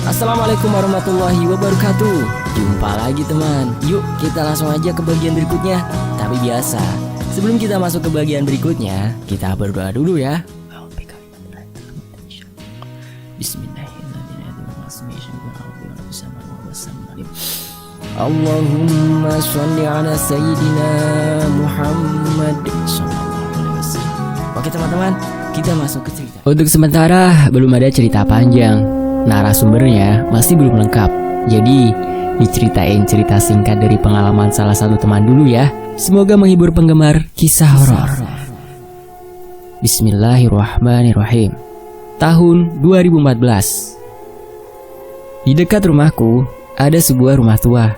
Assalamualaikum warahmatullahi wabarakatuh. Jumpa lagi teman. Yuk kita langsung aja ke bagian berikutnya. Tapi biasa, sebelum kita masuk ke bagian berikutnya, kita berdoa dulu ya. Bismillahirrahmanirrahim. Allahumma sholli ala sayyidina Muhammad sallallahu alaihi wasallam. Oke teman-teman, kita masuk ke cerita. Untuk sementara belum ada cerita panjang. Narasumbernya masih belum lengkap. Jadi diceritain cerita singkat dari pengalaman salah satu teman dulu ya. Semoga menghibur penggemar kisah horor. Bismillahirrahmanirrahim. Tahun 2014. Di dekat rumahku ada sebuah rumah tua.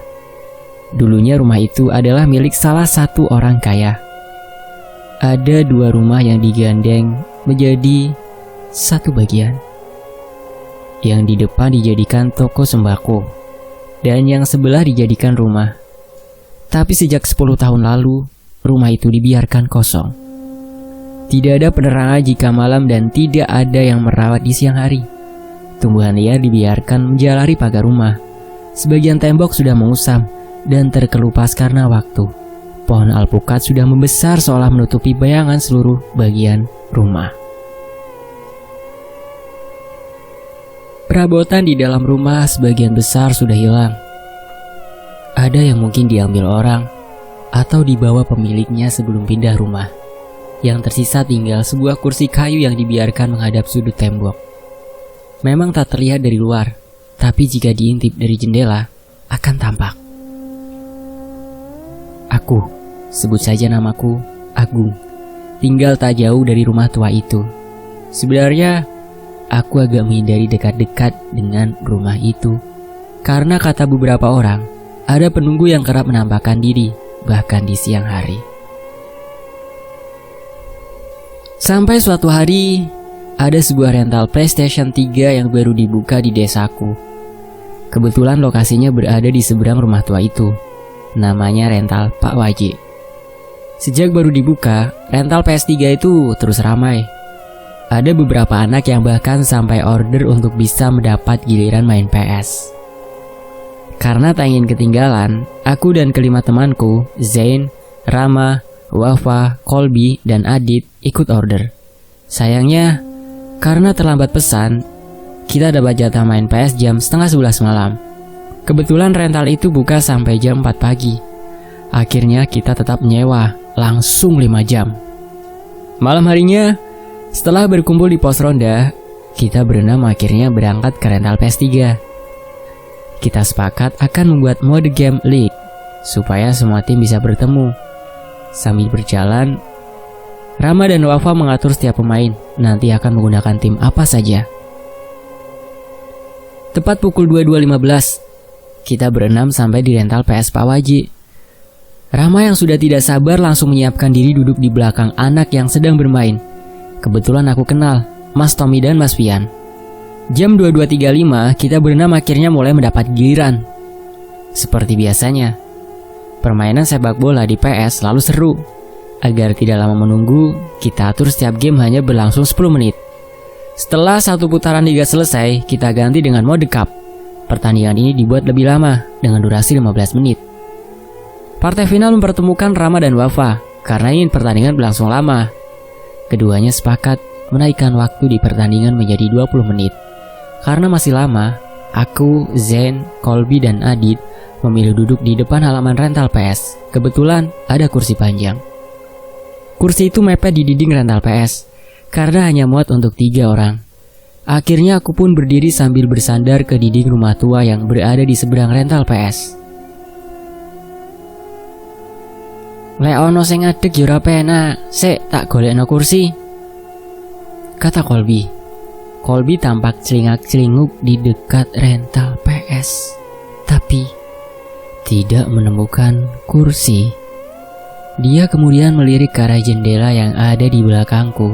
Dulunya rumah itu adalah milik salah satu orang kaya. Ada dua rumah yang digandeng menjadi satu bagian. Yang di depan dijadikan toko sembako dan yang sebelah dijadikan rumah. Tapi sejak 10 tahun lalu, rumah itu dibiarkan kosong. Tidak ada penerangan jika malam dan tidak ada yang merawat di siang hari. Tumbuhan liar dibiarkan menjalari pagar rumah. Sebagian tembok sudah mengusam dan terkelupas karena waktu. Pohon alpukat sudah membesar seolah menutupi bayangan seluruh bagian rumah. Perabotan di dalam rumah sebagian besar sudah hilang. Ada yang mungkin diambil orang atau dibawa pemiliknya sebelum pindah rumah. Yang tersisa tinggal sebuah kursi kayu yang dibiarkan menghadap sudut tembok. Memang tak terlihat dari luar, tapi jika diintip dari jendela akan tampak. Aku, sebut saja namaku, Agung, tinggal tak jauh dari rumah tua itu. Sebenarnya aku agak menghindari dekat-dekat dengan rumah itu karena kata beberapa orang, ada penunggu yang kerap menampakkan diri bahkan di siang hari. Sampai suatu hari, ada sebuah rental PlayStation 3 yang baru dibuka di desaku. Kebetulan lokasinya berada di seberang rumah tua itu. Namanya rental Pak Waji. Sejak baru dibuka, rental PS3 itu terus ramai. Ada beberapa anak yang bahkan sampai order untuk bisa mendapat giliran main PS. Karena tak ingin ketinggalan, aku dan kelima temanku, Zain, Rama, Wafa, Kolbi, dan Adit ikut order. Sayangnya, karena terlambat pesan, kita dapat jatah main PS jam setengah 11 malam. Kebetulan rental itu buka sampai jam 4 pagi. Akhirnya kita tetap menyewa, langsung 5 jam. Malam harinya, setelah berkumpul di pos ronda, kita berenam akhirnya berangkat ke rental PS3. Kita sepakat akan membuat mode game league, supaya semua tim bisa bertemu. Sambil berjalan, Rama dan Wafa mengatur setiap pemain nanti akan menggunakan tim apa saja. Tepat pukul 22.15, kita berenam sampai di rental PS Pak Waji. Rama yang sudah tidak sabar langsung menyiapkan diri duduk di belakang anak yang sedang bermain. Kebetulan aku kenal Mas Tommy dan Mas Pian. Jam 22.35 kita berenam akhirnya mulai mendapat giliran. Seperti biasanya, permainan sepak bola di PS selalu seru. Agar tidak lama menunggu, kita atur setiap game hanya berlangsung 10 menit. Setelah satu putaran liga selesai, kita ganti dengan mode cup. Pertandingan ini dibuat lebih lama dengan durasi 15 menit. Partai final mempertemukan Rama dan Wafa karena ingin pertandingan berlangsung lama. Keduanya sepakat menaikkan waktu di pertandingan menjadi 20 menit. Karena masih lama, aku, Zen, Kolbi, dan Adit memilih duduk di depan halaman rental PS. Kebetulan ada kursi panjang. Kursi itu mepet di dinding rental PS karena hanya muat untuk 3 orang. Akhirnya aku pun berdiri sambil bersandar ke dinding rumah tua yang berada di seberang rental PS. "Lek ono sing ngadeg yo ora penak, sik tak golekno kursi," kata Kolbi. Kolbi tampak celingak-celinguk di dekat rental PS, tapi tidak menemukan kursi. Dia kemudian melirik ke arah jendela yang ada di belakangku.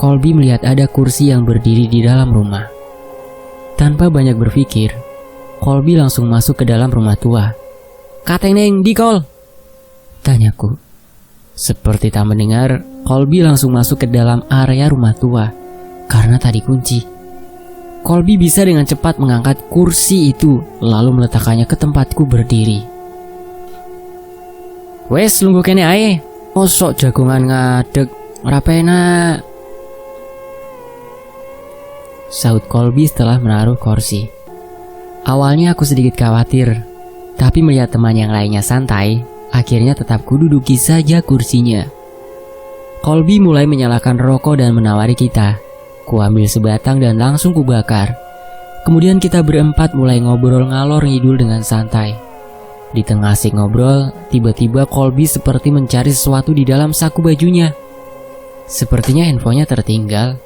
Kolbi melihat ada kursi yang berdiri di dalam rumah. Tanpa banyak berpikir, Kolbi langsung masuk ke dalam rumah tua. "Kateng neng di Kol?" tanyaku. Seperti tak mendengar, Kolbi langsung masuk ke dalam area rumah tua karena tak dikunci. Colby bisa dengan cepat mengangkat kursi itu lalu meletakkannya ke tempatku berdiri. "Wes lungguh kene ae, mosok jagongan ngadeg, ora penak," sahut Colby setelah menaruh kursi. Awalnya aku sedikit khawatir, tapi melihat teman yang lainnya santai, akhirnya tetap kududuki saja kursinya. Colby mulai menyalakan rokok dan menawari kita. Kuambil sebatang dan langsung kubakar. Kemudian kita berempat mulai ngobrol ngalor ngidul dengan santai. Di tengah asik ngobrol, tiba-tiba Colby seperti mencari sesuatu di dalam saku bajunya. Sepertinya handphonenya tertinggal.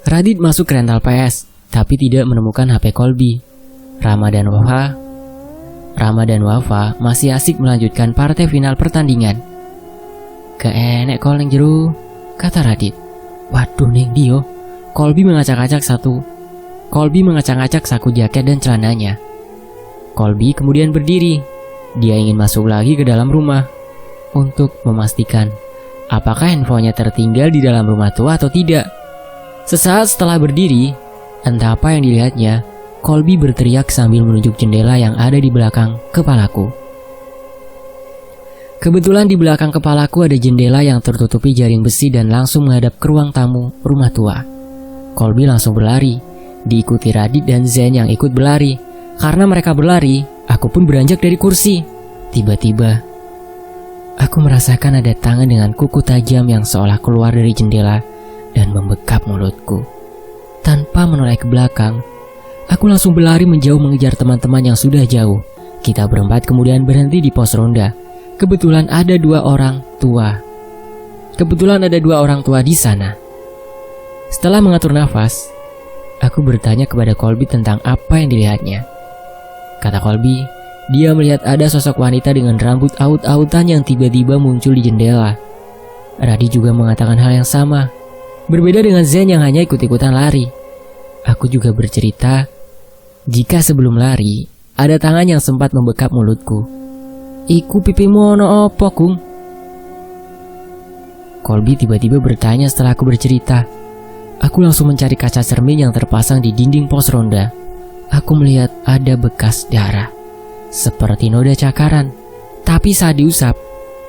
Radit masuk ke rental PS, tapi tidak menemukan HP Colby. Rama dan Wafa masih asik melanjutkan partai final pertandingan. "Gak enek kol ning jero," kata Radit. "Waduh ning Dio." Colby mengacak-acak saku jaket dan celananya. Colby kemudian berdiri. Dia ingin masuk lagi ke dalam rumah untuk memastikan apakah handphonenya tertinggal di dalam rumah tua atau tidak. Sesaat setelah berdiri, entah apa yang dilihatnya, Colby berteriak sambil menunjuk jendela yang ada di belakang kepalaku. Kebetulan di belakang kepalaku ada jendela yang tertutupi jaring besi dan langsung menghadap ke ruang tamu rumah tua. Colby langsung berlari, diikuti Radit dan Zen yang ikut berlari. Karena mereka berlari, aku pun beranjak dari kursi. Tiba-tiba, aku merasakan ada tangan dengan kuku tajam yang seolah keluar dari jendela dan membekap mulutku. Tanpa menoleh ke belakang, aku langsung berlari menjauh mengejar teman-teman yang sudah jauh. Kita berempat kemudian berhenti di pos ronda. Kebetulan ada dua orang tua di sana. Setelah mengatur nafas, aku bertanya kepada Colby tentang apa yang dilihatnya. Kata Colby, dia melihat ada sosok wanita dengan rambut aut-autan yang tiba-tiba muncul di jendela. Radit juga mengatakan hal yang sama. Berbeda dengan Zen yang hanya ikut-ikutan lari. Aku juga bercerita, jika sebelum lari, ada tangan yang sempat membekap mulutku. "Iku pipimu ono opo, Kung?" Colby tiba-tiba bertanya setelah aku bercerita. Aku langsung mencari kaca cermin yang terpasang di dinding pos ronda. Aku melihat ada bekas darah, seperti noda cakaran. Tapi saat diusap,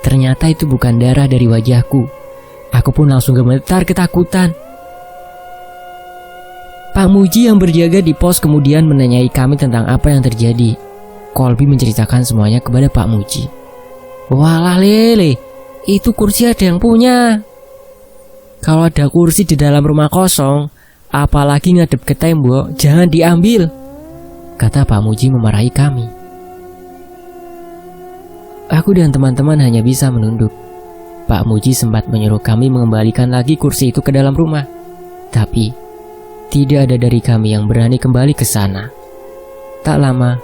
ternyata itu bukan darah dari wajahku. Aku pun langsung gemetar ketakutan. Pak Muji yang berjaga di pos kemudian menanyai kami tentang apa yang terjadi. Colby menceritakan semuanya kepada Pak Muji. "Walah lele, itu kursi ada yang punya. Kalau ada kursi di dalam rumah kosong, apalagi ngadep ke tembok, jangan diambil," kata Pak Muji memarahi kami. Aku dan teman-teman hanya bisa menunduk. Pak Muji sempat menyuruh kami mengembalikan lagi kursi itu ke dalam rumah. Tapi, tidak ada dari kami yang berani kembali ke sana. Tak lama,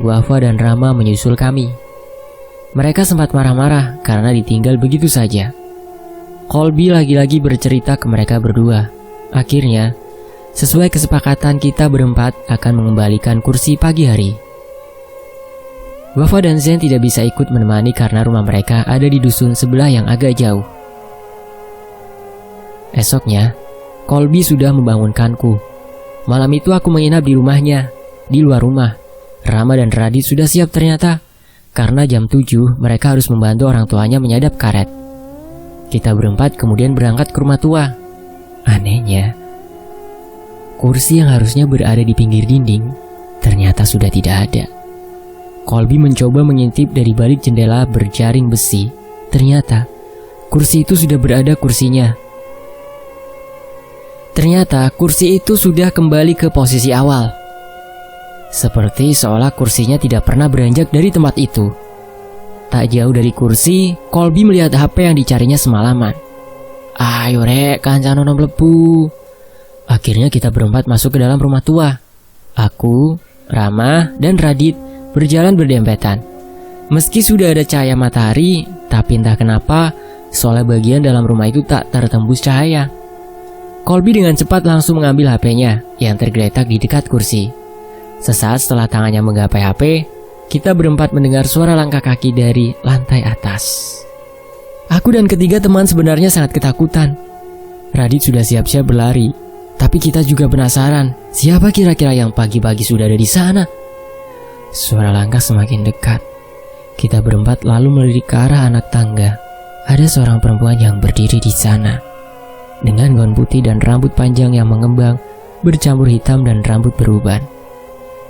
Wafa dan Rama menyusul kami. Mereka sempat marah-marah karena ditinggal begitu saja. Colby lagi-lagi bercerita ke mereka berdua. Akhirnya, sesuai kesepakatan kita berempat akan mengembalikan kursi pagi hari. Wafa dan Zen tidak bisa ikut menemani karena rumah mereka ada di dusun sebelah yang agak jauh. Esoknya, Colby sudah membangunkanku. Malam itu aku menginap di rumahnya. Di luar rumah, Rama dan Radit sudah siap ternyata. Karena jam 7 mereka harus membantu orang tuanya menyadap karet. Kita berempat kemudian berangkat ke rumah tua. Anehnya, kursi yang harusnya berada di pinggir dinding ternyata sudah tidak ada. Colby mencoba mengintip dari balik jendela berjaring besi. Ternyata kursi itu sudah berada kursinya. Ternyata kursi itu sudah kembali ke posisi awal. Seperti seolah kursinya tidak pernah beranjak dari tempat itu. Tak jauh dari kursi, Colby melihat HP yang dicarinya semalaman. "Ayo rek, kancanono mlebu." Akhirnya kita berempat masuk ke dalam rumah tua. Aku, Rama, dan Radit berjalan berdempetan. Meski sudah ada cahaya matahari, tapi entah kenapa, soalnya bagian dalam rumah itu tak tertembus cahaya. Colby dengan cepat langsung mengambil HP-nya yang tergeletak di dekat kursi. Sesaat setelah tangannya menggapai HP, kita berempat mendengar suara langkah kaki dari lantai atas. Aku dan ketiga teman sebenarnya sangat ketakutan. Radit sudah siap-siap berlari, Tapi kita juga penasaran, siapa kira-kira yang pagi-pagi sudah ada di sana? Suara langkah semakin dekat. Kita berempat lalu melirik ke arah anak tangga. Ada seorang perempuan yang berdiri di sana, dengan gaun putih dan rambut panjang yang mengembang, bercampur hitam dan rambut beruban.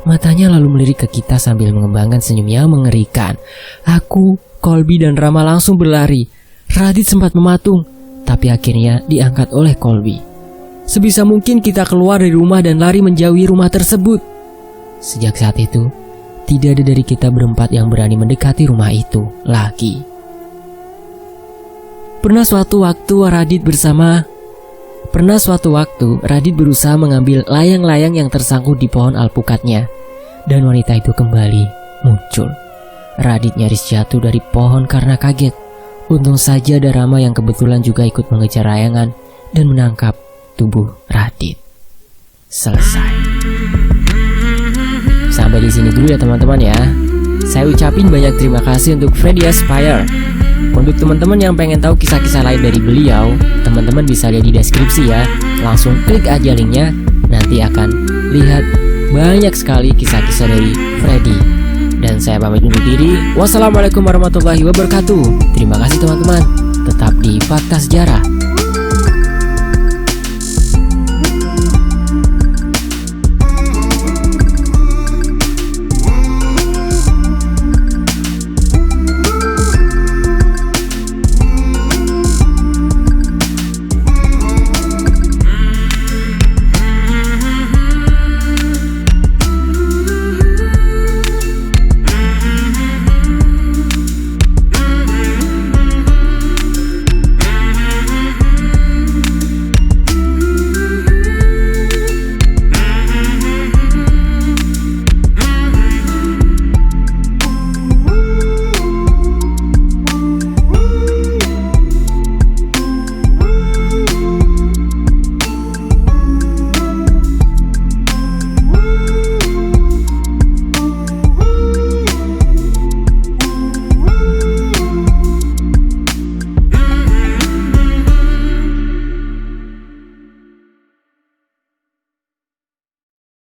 Matanya lalu melirik ke kita sambil mengembangkan senyum yang mengerikan. Aku, Colby dan Rama langsung berlari. Radit sempat mematung, tapi akhirnya diangkat oleh Colby. Sebisa mungkin kita keluar dari rumah dan lari menjauhi rumah tersebut. Sejak saat itu, tidak ada dari kita berempat yang berani mendekati rumah itu lagi. Pernah suatu waktu Radit berusaha mengambil layang-layang yang tersangkut di pohon alpukatnya, dan wanita itu kembali muncul. Radit nyaris jatuh dari pohon karena kaget. Untung saja ada Rama yang kebetulan juga ikut mengejar layangan dan menangkap tubuh Radit. Selesai. Sampai di sini dulu ya teman-teman ya. Saya ucapin banyak terima kasih untuk Freddy Aspire. Untuk teman-teman yang pengen tahu kisah-kisah lain dari beliau, teman-teman bisa lihat di deskripsi ya. Langsung klik aja linknya, nanti akan lihat banyak sekali kisah-kisah dari Freddy. Dan saya pamit undur diri. Wassalamualaikum warahmatullahi wabarakatuh. Terima kasih teman-teman. Tetap di Fakta Sejarah.